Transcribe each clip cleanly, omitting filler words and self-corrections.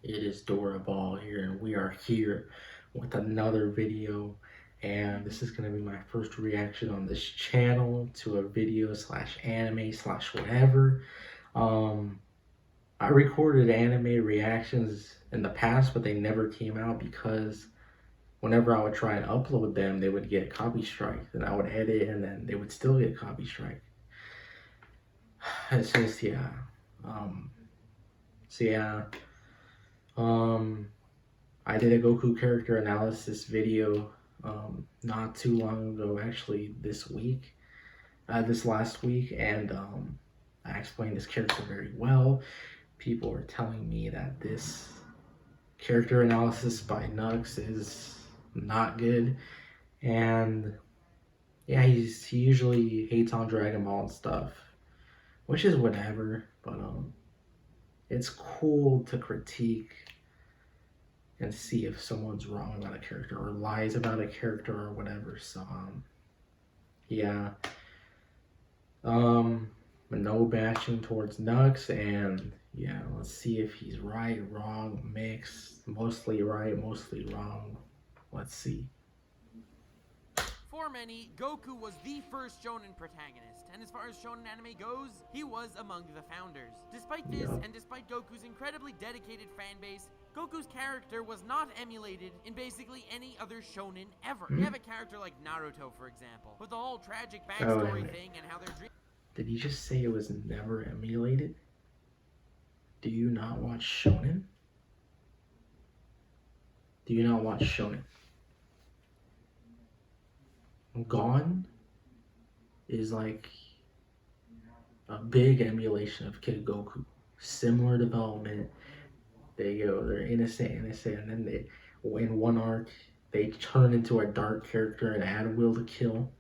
It is Dragonball here, and we are here with another video. And this is going to be my first reaction on this channel to a video slash anime slash whatever. Um, I recorded anime reactions in the past, but they never came out because whenever I would try and upload them, they would get copy strike. And I would edit, and then they would still get copy strike. It's just yeah. Um, so yeah. Um, I did a Goku character analysis video not too long ago, actually this last week, and I explained this character very well. People are telling me that this character analysis by Nux is not good, and yeah, he usually hates on Dragon Ball and stuff, which is whatever, but it's cool to critique and see if someone's wrong about a character or lies about a character or whatever. So yeah. No bashing towards Nux, and yeah, let's see if he's right, wrong, mixed, mostly right, mostly wrong. Let's see. For many, Goku was the first shonen protagonist, and as far as shonen anime goes, he was among the founders. Despite this, and despite Goku's incredibly dedicated fan base, Goku's character was not emulated in basically any other shonen ever. You have a character like Naruto, for example, with the whole tragic backstory thing and how they're Did he just say it was never emulated? Do you not watch Shonen? Do you not watch Shonen? Gone is like a big emulation of Kid Goku. Similar development. They go, they're innocent, and then they, in one arc, they turn into a dark character and add will to kill.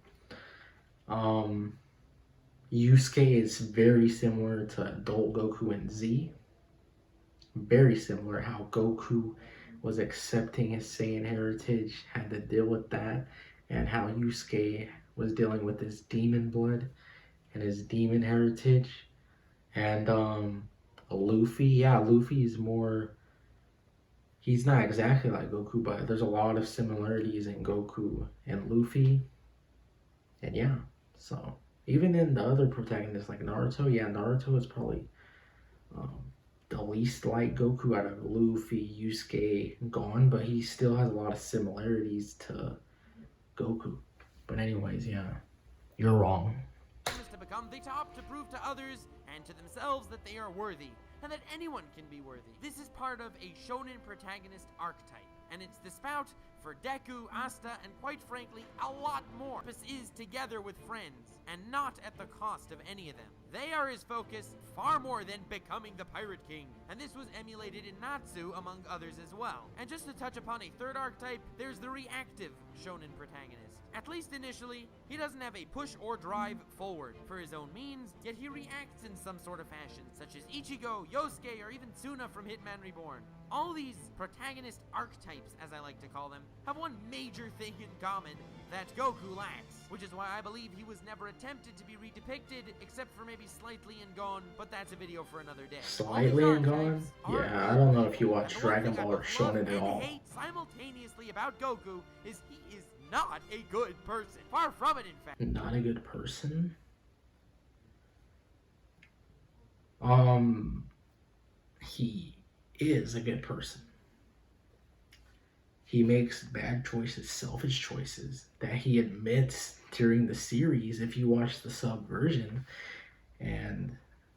Yusuke is very similar to adult Goku and Z. Very similar how Goku was accepting his Saiyan heritage, had to deal with that, and how Yusuke was dealing with his demon blood and his demon heritage. And Luffy is more, he's not exactly like Goku, but there's a lot of similarities in Goku and Luffy. And yeah, so even in the other protagonists like Naruto, Naruto is probably the least like Goku out of Luffy, Yusuke, Gon, but he still has a lot of similarities to Goku. But anyways, yeah, you're wrong. to become the top to prove to others and to themselves that they are worthy, and that anyone can be worthy. This is part of a shonen protagonist archetype, and it's the spout for Deku, Asta, and quite frankly, a lot more. This is together with friends, and not at the cost of any of them. They are his focus far more than becoming the Pirate King, and this was emulated in Natsu among others as well. And just to touch upon a third archetype, there's the reactive shonen protagonist. At least initially, he doesn't have a push or drive forward for his own means, yet he reacts in some sort of fashion, such as Ichigo, Yosuke, or even Tsuna from Hitman Reborn. All these protagonist archetypes, as I like to call them, have one major thing in common that Goku lacks, which is why I believe he was never attempted to be redepicted, except for maybe slightly in Gon, but that's a video for another day. Slightly in Gon? Yeah, I don't know if you watch Dragon Ball or Shonen at all. Hate simultaneously about Goku is he is not a good person. Far from it, in fact. Not a good person? He is a good person. He makes bad choices, selfish choices, that he admits during the series if you watch the sub version. And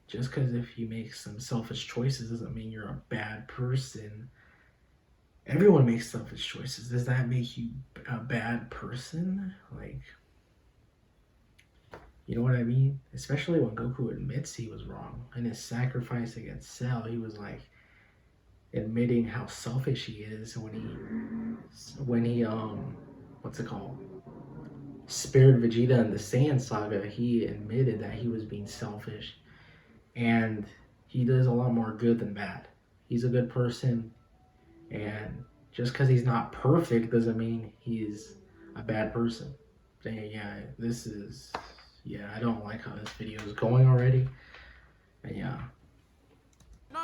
just because if you make some selfish choices doesn't mean you're a bad person. Everyone makes selfish choices. Does that make you a bad person? Like, you know what I mean? Especially when Goku admits he was wrong. In his sacrifice against Cell, he was like admitting how selfish he is when he what's it called? Spared Vegeta in the Saiyan saga. He admitted that he was being selfish. And he does a lot more good than bad. He's a good person. And just because he's not perfect doesn't mean he's a bad person. Yeah, I don't like how this video is going already. And yeah.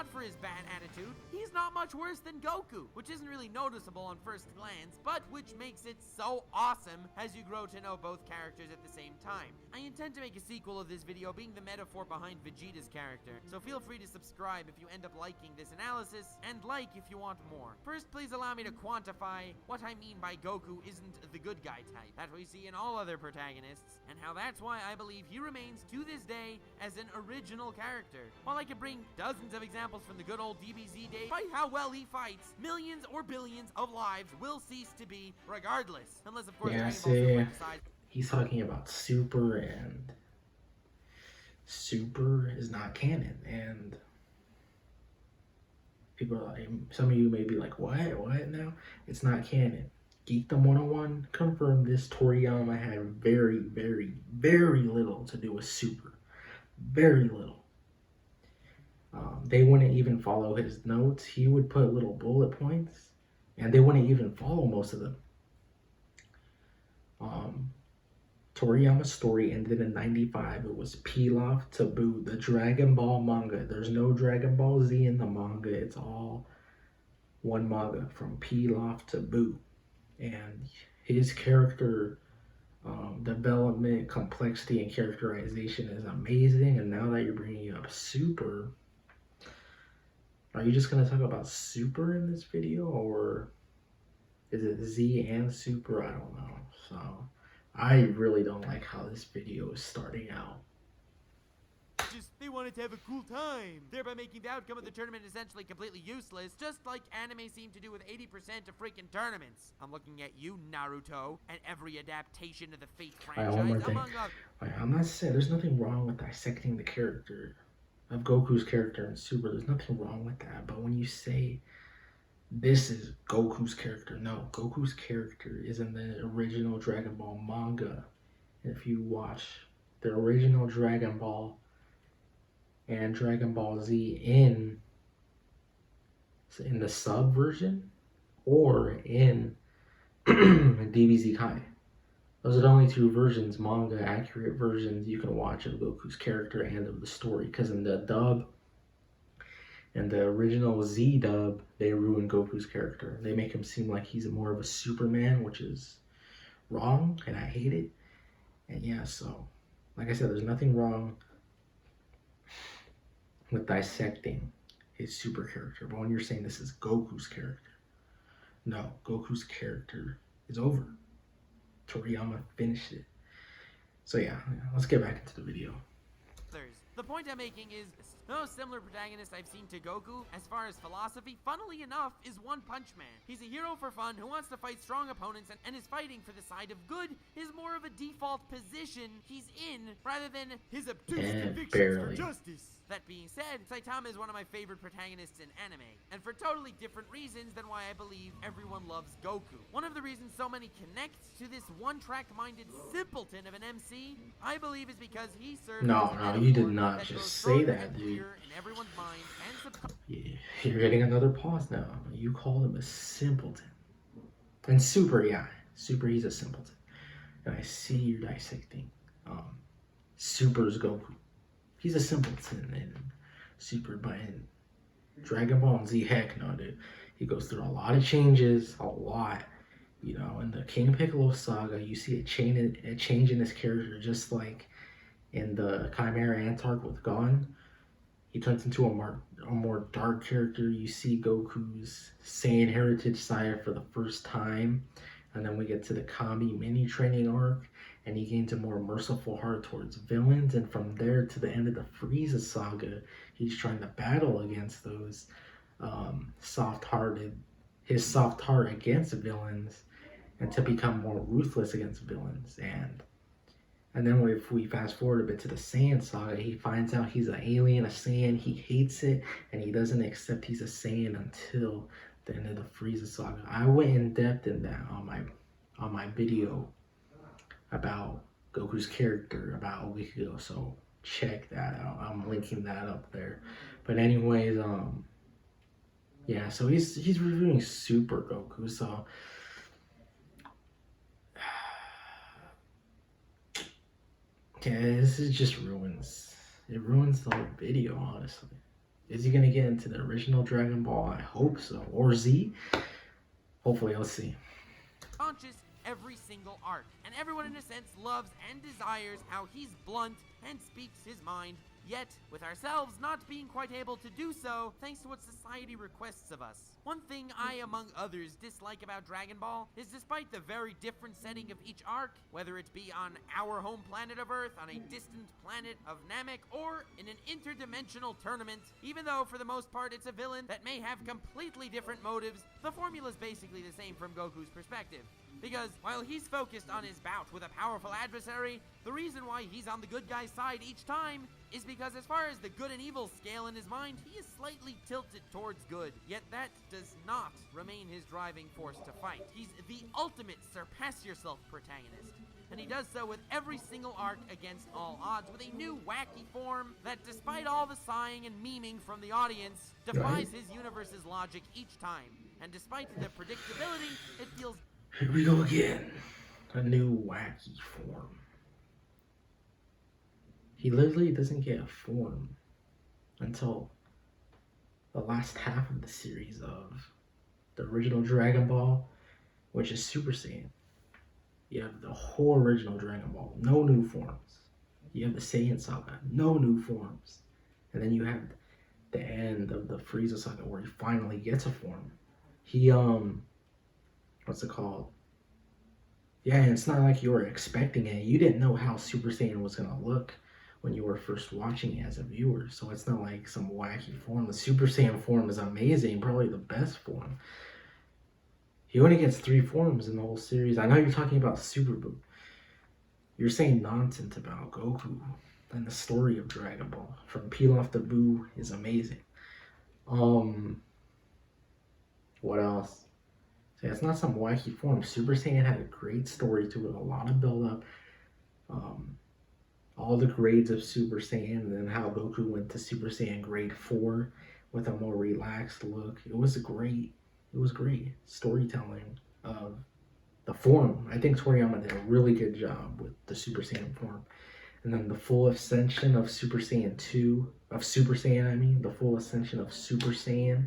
not for his bad attitude, he's not much worse than Goku, which isn't really noticeable on first glance, but which makes it so awesome as you grow to know both characters at the same time. I intend to make a sequel of this video being the metaphor behind Vegeta's character, so feel free to subscribe if you end up liking this analysis, and like if you want more. First, please allow me to quantify what I mean by Goku isn't the good guy type that we see in all other protagonists, and how that's why I believe he remains to this day as an original character. While I could bring dozens of examples from the good old DBZ days, despite how well he fights, millions or billions of lives will cease to be regardless, unless of course Yeah, Dragonball see, Super decides. he's talking about Super, and Super is not canon, and people are like, some of you may be like, what now? It's not canon. Geekdom 101 confirmed this. Toriyama had very, very, very little to do with Super. Very little. They wouldn't even follow his notes. He would put little bullet points, and they wouldn't even follow most of them. Toriyama's story ended in 95. It was Pilaf to Boo, the Dragon Ball manga. There's no Dragon Ball Z in the manga. It's all one manga from Pilaf to Boo. And his character development, complexity, and characterization is amazing. And now that you're bringing up Super, are you just going to talk about Super in this video? Or is it Z and Super? I don't know. So I really don't like how this video is starting out. They wanted to have a cool time, thereby making the outcome of the tournament essentially completely useless, just like anime seem to do with 80% of freaking tournaments. I'm looking at you, Naruto, and every adaptation of the Fate franchise, one more thing. I'm not saying there's nothing wrong with dissecting the character of Goku's character in Super. There's nothing wrong with that. But when you say this is Goku's character, no, Goku's character is in the original Dragon Ball manga. And if you watch the original Dragon Ball and Dragon Ball Z in the sub version or in DBZ Kai, those are the only two versions, manga accurate versions you can watch of Goku's character and of the story. Because in the dub and the original Z dub, they ruin Goku's character. They make him seem like he's more of a Superman, which is wrong, and I hate it. And yeah, so like I said, there's nothing wrong with dissecting his Super character. But when you're saying this is Goku's character, no, Goku's character is over. Toriyama finished it. So yeah, let's get back into the video. The point I'm making is, no similar protagonist I've seen to Goku, as far as philosophy, funnily enough, is One Punch Man. He's a hero for fun who wants to fight strong opponents, and is fighting for the side of good is more of a default position he's in, rather than his obtuse convictions for justice. That being said, Saitama is one of my favorite protagonists in anime, and for totally different reasons than why I believe everyone loves Goku. One of the reasons so many connect to this one-track-minded simpleton of an MC, I believe, is because he serves No, you did not just say that, dude. In everyone's mind and yeah, you're getting another pause now. You called him a simpleton. And Super, yeah. Super, he's a simpleton. And I see you dissecting Super's Goku. He's a simpleton in Super, but in Dragon Ball and Z, heck no, dude. He goes through a lot of changes, a lot. You know, in the King Piccolo saga, you see a change in his character, just like in the Chimera Ant arc with Gon. He turns into a more dark character. You see Goku's Saiyan heritage side for the first time. And then we get to the Kami mini training arc, and he gains a more merciful heart towards villains. And from there to the end of the Frieza saga, he's trying to battle against those his soft heart against villains, and to become more ruthless against villains. And then if we fast forward a bit to the Saiyan saga, he finds out he's an alien, a Saiyan. He hates it, and he doesn't accept he's a Saiyan until the end of the Frieza saga. I went in depth in that on my video about Goku's character about a week ago, so check that out. I'm linking that up there. But anyways, yeah, so he's reviewing Super Goku, so yeah, this is just ruins the whole video, honestly. Is he gonna get into the original Dragon Ball? I hope so. Or Z? Hopefully, I'll see. Conscious every single arc, and everyone in a sense loves and desires how he's blunt and speaks his mind, yet with ourselves not being quite able to do so thanks to what society requests of us. One thing I, among others, dislike about Dragon Ball is despite the very different setting of each arc, whether it be on our home planet of Earth, on a distant planet of Namek, or in an interdimensional tournament, even though for the most part it's a villain that may have completely different motives, the formula is basically the same from Goku's perspective. Because while he's focused on his bout with a powerful adversary, the reason why he's on the good guy's side each time is because as far as the good and evil scale in his mind, he is slightly tilted towards good. Yet that does not remain his driving force to fight. He's the ultimate surpass-yourself protagonist. And he does so with every single arc against all odds, with a new wacky form that, despite all the sighing and memeing from the audience, defies his universe's logic each time. And despite the predictability, it feels... Here we go again. A new wacky form. He literally doesn't get a form until the last half of the series of the original Dragon Ball, which is Super Saiyan. You have the whole original Dragon Ball, no new forms. You have the Saiyan Saga, no new forms. And then you have the end of the Frieza Saga where he finally gets a form. He, what's it called? Yeah, and it's not like you were expecting it. You didn't know how Super Saiyan was gonna look when you were first watching it as a viewer. So it's not like some wacky form. The Super Saiyan form is amazing, probably the best form. He only gets 3 forms in the whole series. I know you're talking about Super Buu. You're saying nonsense about Goku and the story of Dragon Ball. From Pilaf to Buu is amazing. What else? So it's not some wacky form. Super Saiyan had a great story to it, a lot of build up. All the grades of Super Saiyan, and then how Goku went to Super Saiyan grade 4 with a more relaxed look. It was great storytelling of the form. I think Toriyama did a really good job with the Super Saiyan form. And then the full ascension of Super Saiyan 2, the full ascension of Super Saiyan,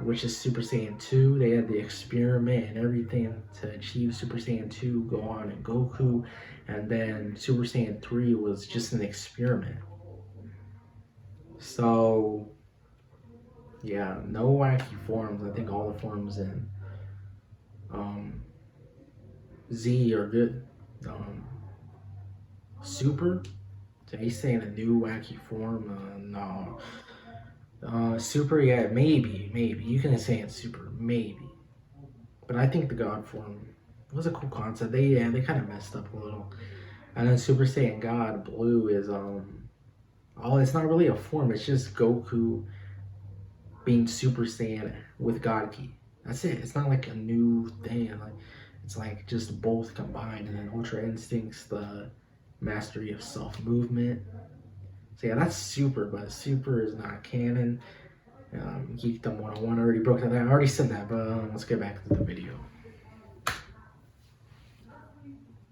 which is Super Saiyan 2. They had the experiment and everything to achieve Super Saiyan 2, go on and Goku. And then Super Saiyan 3 was just an experiment. So, yeah, no wacky forms. I think all the forms in Z are good. Super? So he's saying a new wacky form? No. Super, yeah, maybe. You can say it's Super, maybe. But I think the God form was a cool concept. They kind of messed up a little. And then Super Saiyan God Blue is it's not really a form. It's just Goku being Super Saiyan with God Ki. That's it. It's not like a new thing. It's like just both combined. And then Ultra Instincts, the mastery of self movement. So yeah, that's Super, but Super is not canon. Geekdom 101 already broke that down. I already said that, but let's get back to the video.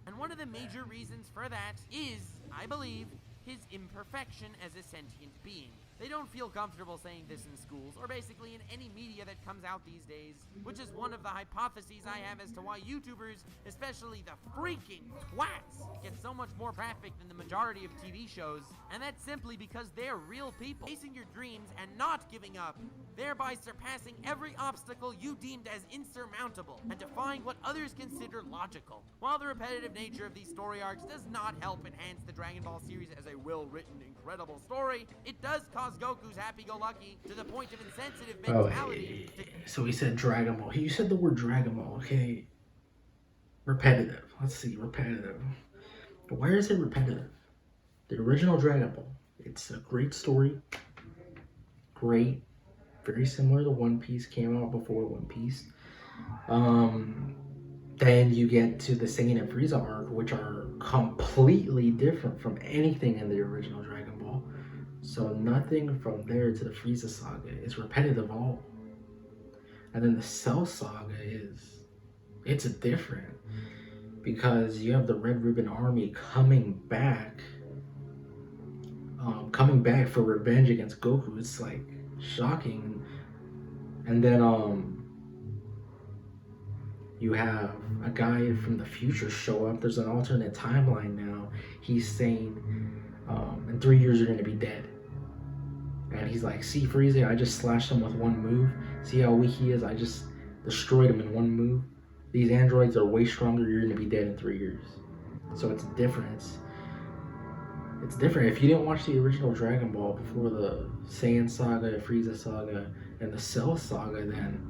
And one of the major reasons for that is, I believe, his imperfection as a sentient being. They don't feel comfortable saying this in schools, or basically in any media that comes out these days, which is one of the hypotheses I have as to why YouTubers, especially the freaking twats, get so much more traffic than the majority of TV shows, and that's simply because they're real people, chasing your dreams and not giving up, thereby surpassing every obstacle you deemed as insurmountable, and defying what others consider logical. While the repetitive nature of these story arcs does not help enhance the Dragon Ball series as a well-written, incredible story, it does cause Goku's happy-go-lucky to the point of insensitive mentality. So he said Dragon Ball. You said the word Dragon Ball, okay? Repetitive. Let's see, repetitive. But where is it repetitive? The original Dragon Ball. It's a great story. Great. Very similar to One Piece. Came out before One Piece. Then you get to the Saiyan and Frieza arc, which are completely different from anything in the original Dragon Ball. So nothing from there to the Frieza saga is repetitive at all. And then the Cell saga it's different because you have the Red Ribbon Army coming back coming back for revenge against Goku. It's like shocking. And then you have a guy from the future show up. There's an alternate timeline now. He's saying, in 3 years you're gonna be dead. And he's like, see Frieza, I just slashed him with one move. See how weak he is? I just destroyed him in one move. These androids are way stronger. You're gonna be dead in 3 years. So it's different. It's different. If you didn't watch the original Dragon Ball before the Saiyan saga, Frieza saga, and the Cell saga, then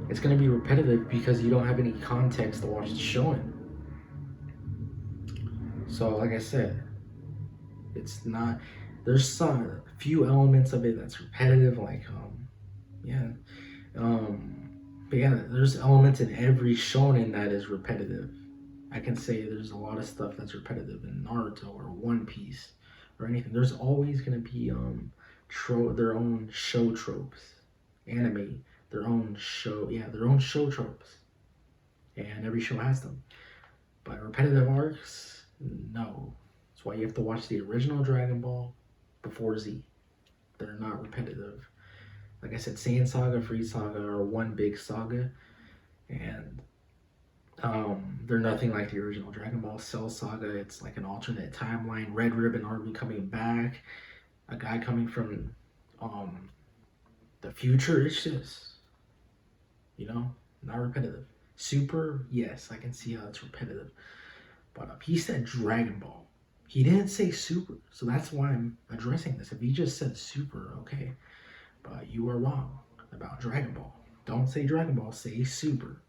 it's going to be repetitive because you don't have any context to watch the Shonen. So, like I said, it's not. There's some few elements of it that's repetitive, like but yeah, there's elements in every Shonen that is repetitive. I can say there's a lot of stuff that's repetitive in Naruto or One Piece or anything. There's always gonna be their own show tropes, anime, their own show tropes, and every show has them. But repetitive arcs, no. That's why you have to watch the original Dragon Ball before Z. They're not repetitive. Like I said, Saiyan Saga, Frieza Saga are one big saga, and they're nothing like the original Dragon Ball. Cell Saga, it's like an alternate timeline. Red Ribbon Army coming back, a guy coming from the future. It's just, not repetitive. Super, yes, I can see how it's repetitive. But he said Dragon Ball. He didn't say Super, so that's why I'm addressing this. If he just said Super, okay, but you are wrong about Dragon Ball. Don't say Dragon Ball, say Super.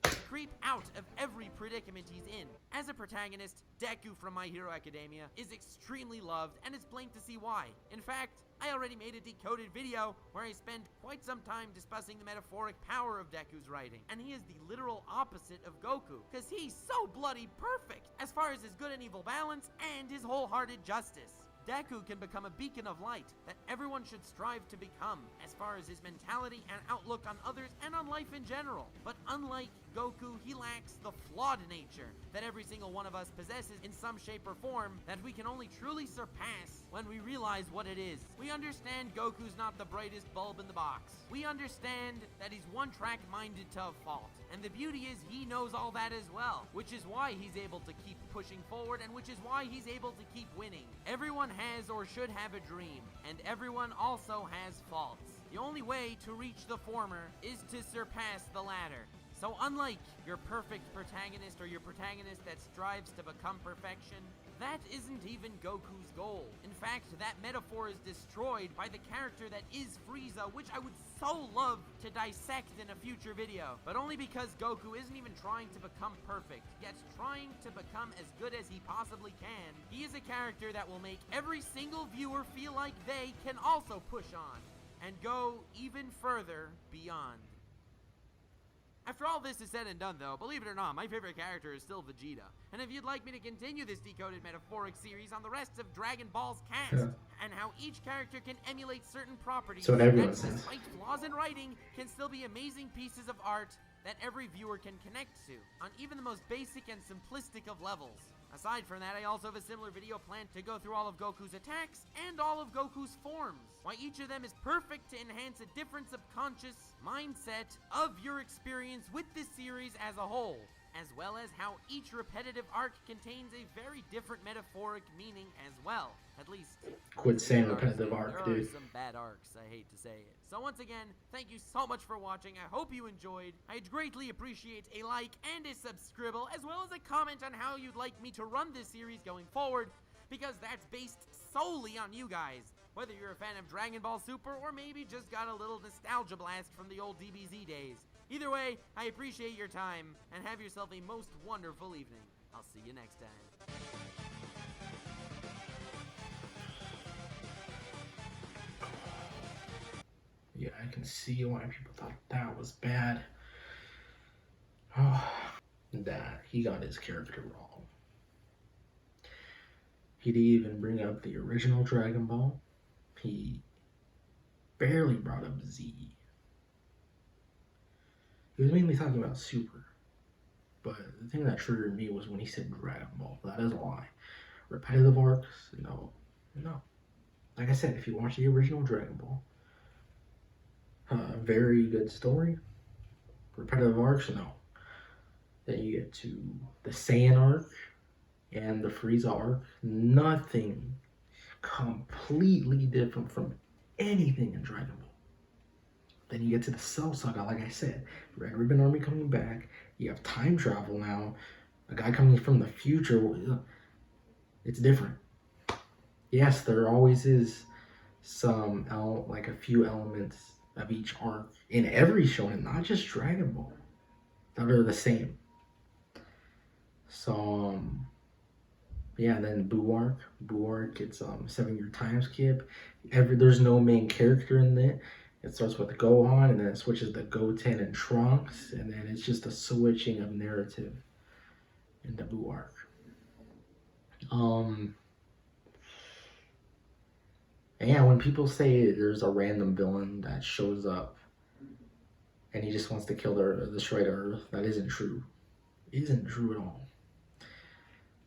Creep out of every predicament he's in. As a protagonist, Deku from My Hero Academia is extremely loved, and it's plain to see why. In fact, I already made a decoded video where I spend quite some time discussing the metaphoric power of Deku's writing, and he is the literal opposite of Goku, because he's so bloody perfect as far as his good and evil balance and his wholehearted justice. Deku can become a beacon of light that everyone should strive to become as far as his mentality and outlook on others and on life in general. But unlike Goku, he lacks the flawed nature that every single one of us possesses in some shape or form that we can only truly surpass when we realize what it is. We understand Goku's not the brightest bulb in the box. We understand that he's one-track minded to a fault. And the beauty is he knows all that as well, which is why he's able to keep pushing forward and which is why he's able to keep winning. Everyone has or should have a dream, and everyone also has faults. The only way to reach the former is to surpass the latter. So unlike your perfect protagonist or your protagonist that strives to become perfection, that isn't even Goku's goal. In fact, that metaphor is destroyed by the character that is Frieza, which I would so love to dissect in a future video. But only because Goku isn't even trying to become perfect, yet trying to become as good as he possibly can. He is a character that will make every single viewer feel like they can also push on and go even further beyond. After all this is said and done, though, believe it or not, my favorite character is still Vegeta. And if you'd like me to continue this decoded metaphoric series on the rest of Dragon Ball's cast, and how each character can emulate certain properties So that, says. despite flaws in writing, can still be amazing pieces of art that every viewer can connect to, on even the most basic and simplistic of levels. Aside from that, I also have a similar video planned to go through all of Goku's attacks and all of Goku's forms, why each of them is perfect to enhance a different subconscious mindset of your experience with this series as a whole, as well as how each repetitive arc contains a very different metaphoric meaning as well. At least, quit saying repetitive arc, dude. There are some bad arcs, I hate to say it. So once again, thank you so much for watching. I hope you enjoyed. I'd greatly appreciate a like and a subscribe, as well as a comment on how you'd like me to run this series going forward, because that's based solely on you guys. Whether you're a fan of Dragon Ball Super or maybe just got a little nostalgia blast from the old DBZ days. Either way, I appreciate your time, and have yourself a most wonderful evening. I'll see you next time. Yeah, I can see why people thought that was bad. Oh, that he got his character wrong. He didn't even bring up the original Dragon Ball. He barely brought up Z. He was mainly talking about Super. But the thing that triggered me was when he said Dragon Ball. That is a lie. Repetitive arcs, no. Like I said, if you watch the original Dragon Ball, very good story. Repetitive arcs, no. Then you get to the Saiyan arc and the Frieza arc. Nothing completely different from anything in Dragon Ball. Then you get to the Cell Saga, like I said, Red Ribbon Army coming back. You have time travel now. A guy coming from the future. It's different. Yes, there always is some like a few elements of each arc in every shonen, not just Dragon Ball, that are the same. So yeah, then Boo arc, it's 7-year time skip. There's no main character in it. It starts with Gohan, and then it switches to Goten and Trunks, and then it's just a switching of narrative in the Boo arc. And yeah, when people say there's a random villain that shows up and he just wants to kill the destroy the Earth, that isn't true. It isn't true at all.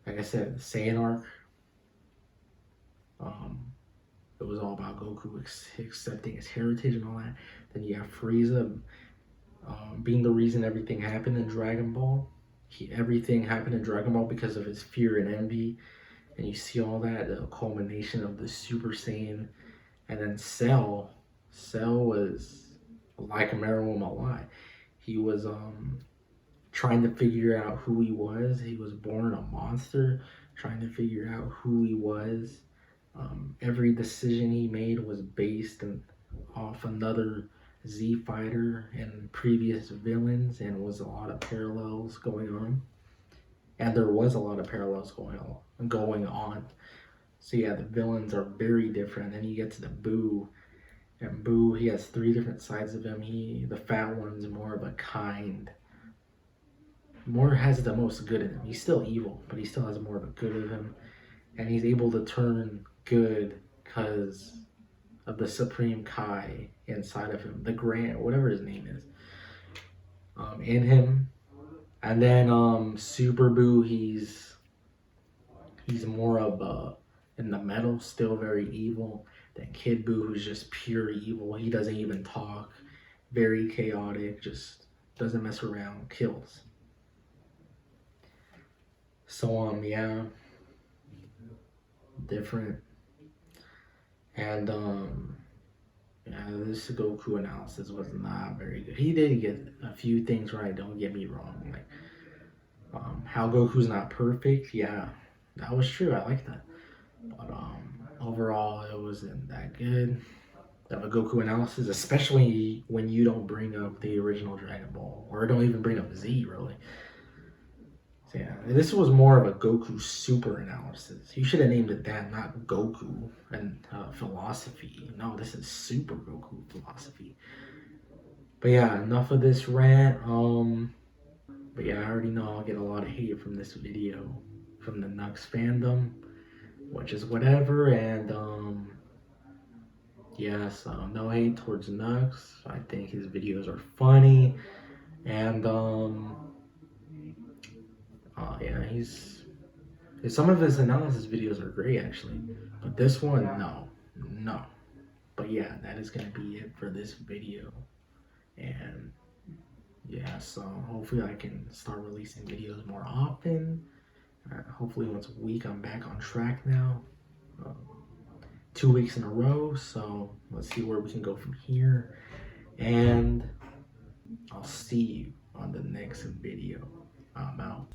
Like I said, the Saiyan arc, it was all about Goku accepting his heritage and all that. Then you have Frieza being the reason everything happened in Dragon Ball. Everything happened in Dragon Ball because of his fear and envy. And you see all that, the culmination of the Super Saiyan. And then Cell was like Meruem alive. He was trying to figure out who he was. He was born a monster, trying to figure out who he was. Every decision he made was based off another Z fighter and previous villains, and was a lot of parallels going on. And there was a lot of parallels going on. So yeah, the villains are very different. Then you get to the Boo, and Boo, he has 3 different sides of him. The fat one's more of a kind, more has the most good in him. He's still evil, but he still has more of a good in him, and he's able to turn good because of the Supreme Kai inside of him, the Grand, whatever his name is, in him. And then Super Boo, he's more of in the metal, still very evil. Then Kid Boo, who's just pure evil. He doesn't even talk, very chaotic, just doesn't mess around, kills. So yeah, different. And yeah, this Goku analysis was not very good. He did get a few things right, don't get me wrong. Like how Goku's not perfect, yeah, that was true. I like that. But overall, it wasn't that good of a Goku analysis, especially when you don't bring up the original Dragon Ball, or don't even bring up Z, really. So yeah, this was more of a Goku super analysis. You should have named it that, not Goku and philosophy. No, this is Super Goku philosophy. But yeah, enough of this rant. But yeah, I already know I'll get a lot of hate from this video from the Nux fandom, which is whatever. And yeah, so no hate towards Nux. I think his videos are funny, and yeah, some of his analysis videos are great actually, but this one, no. But yeah, that is gonna be it for this video. And yeah, so hopefully I can start releasing videos more often. Hopefully once a week. I'm back on track now. 2 weeks in a row, so let's see where we can go from here. And I'll see you on the next video. I'm out.